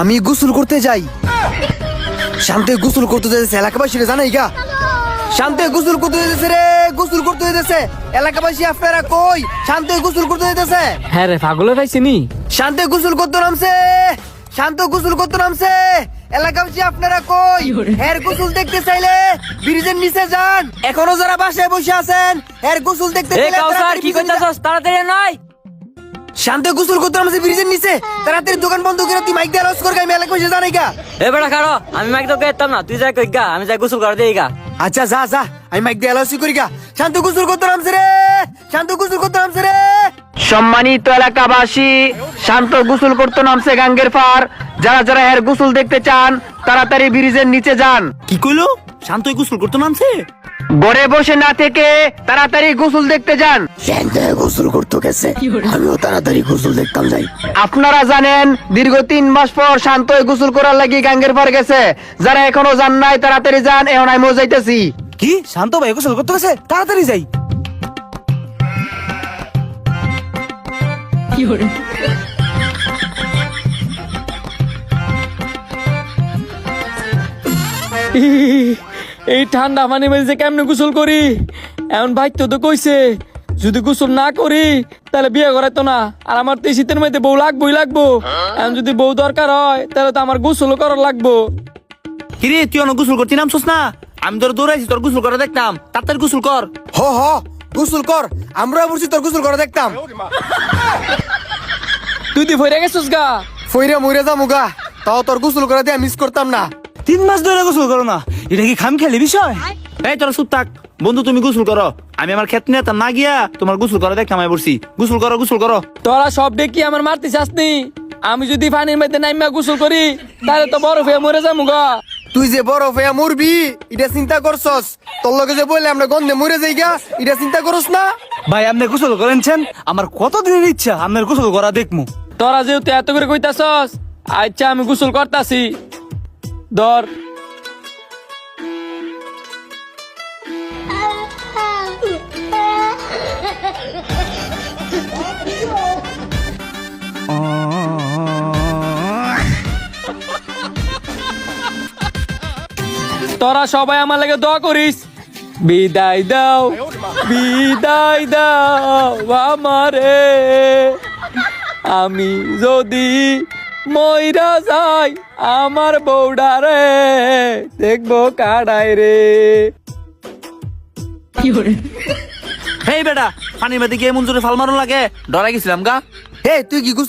আমি গোসল করতে যাই। শান্তে গোসল করতে যেতেছে, এলাকাবাসীরা জানাই গা। শান্তে গোসল করতে যেতেছে রে, গোসল করতে যেতেছে। এলাকাবাসী আপনারা কই? শান্তে গোসল করতে যেতেছে। হ্যাঁ রে, পাগলে পাইছিনি। শান্তে গোসল করতে নামছে, শান্ত গোসল করতে নামছে। এলাকাবাসী আপনারা কই? এর গোসল দেখতে চাইলে ব্রিজের নিচে যান। এখনো যারা বাসায় বসে আছেন, এর গোসল দেখতে এ চাইলে কাউসার, তাড়াতাড়ি কি ব্রিজে যান। করতেছস? তাড়াতাড়ি নয়। শান্তে গোসল করতে নামছে ব্রিজের নিচে। তাড়াতাড়ি দোকান বন্ধ করে তুই মাইক দিয়ে লস কর, আমি এলাকাবাসী জানাই গা। এ বেটা খাড়ো, আমি মাইক তো কেতাম না, তুই যাই কই গা, আমি যাই গোসল করে দেই গা। আচ্ছা যা যা, আমি মাইক দিয়ে লস করি গা। শান্ত গোসল করতে নামছে রে, শান্ত গোসল করতে নামছে রে। সম্মানিত এলাকাবাসী, শান্ত গোসল করতে নামছে গাঙ্গের পার। যারা যারা এর গোসল দেখতে চান তাড়াতাড়ি ব্রিজের নিচে যান। কি কইলো? শান্তই গোসল করতে নামছে? ঘরে বসে না থেকে তাড়াতাড়ি গোসল দেখতে যান। শান্ত গোসল করতে গেছে, আমিও তাড়াতাড়ি গোসল দেখতাম যাই। আপনারা জানেন দীর্ঘ 3 মাস পর শান্ত গোসল করার লাগি গাঙ্গের পার গেছে। যারা এখনো যান নাই তাড়াতাড়ি যান, এখন আমিও যাইতেছি। কি শান্ত ভাই গোসল করতে গেছে? তাড়াতাড়ি যাই। এই ঠান্ডা পানি মেঝে কেমনে গোসল করি? এমন ভাই তো কইছে যদি গোসল না করি তাহলে বিয়ে করাইতো না। আর আমার তো এই শীতের মধ্যে বউ লাগবোই লাগবো। এখন যদি বউ দরকার হয় তাহলে তো আমার গোসল করার লাগবো। কিরে তুই অনেক গোসল করতে নামছস না? আমি তোর দৌড়াইছি, তোর গোসল করে দেখতাম। তাড়াতাড়ি গোসল কর। হ হ গোসল কর, আমরা বলছি তোর গোসল করে দেখতাম। তুই দি ভরে গেছিস গা। ফইরে মইরে যামু গা, তাও তোর গোসল করে দিয়ে মিস করতাম না। 3 মাস ধরে গোসল করো না, এটা কি খাম খেলে বিষয়? এই তোরা চুপ থাক বন্ধু, তুমি গোসল করো। আমি আমার ক্ষেত নিয়ে না গিয়া তোমার গোসল করে দেখতাম। আমি বলছি গোসল করো, গোসল করো। তোরা সব ডেকে আমার মারতে চাসনি। আমি যদি পানির মধ্যে নাইমা গোসল করি তাহলে তো বরফ হয়ে মরে যাবো গা। তুই যে বরফ হয়ে মরবি এটা চিন্তা করছস? তোর লগে যে বললে আমরা গন্ধে মরে যাই গা, এটা চিন্তা করস না? ভাই আপনি গোসল করেনছেন, আমার কত দিনের ইচ্ছা আপনার গোসল করা দেখমু। তোরা যেহেতু এত করে কইতাছস, আচ্ছা আমি গোসল করতাছি। ধর। তোরা সবাই আমার লাগে দোয়া করিস। বিদায় দাও, বিদায় দাও আমারে। আমি যদি মইরা যাই আমার বউডারে দেখবো কাড়াই রে। হেই বেটা, পানির মধ্যে গিয়ে মঞ্জুরে ফাল মারুন লাগে, ডরাই গেছিলাম গা। হে তুই কি গোসল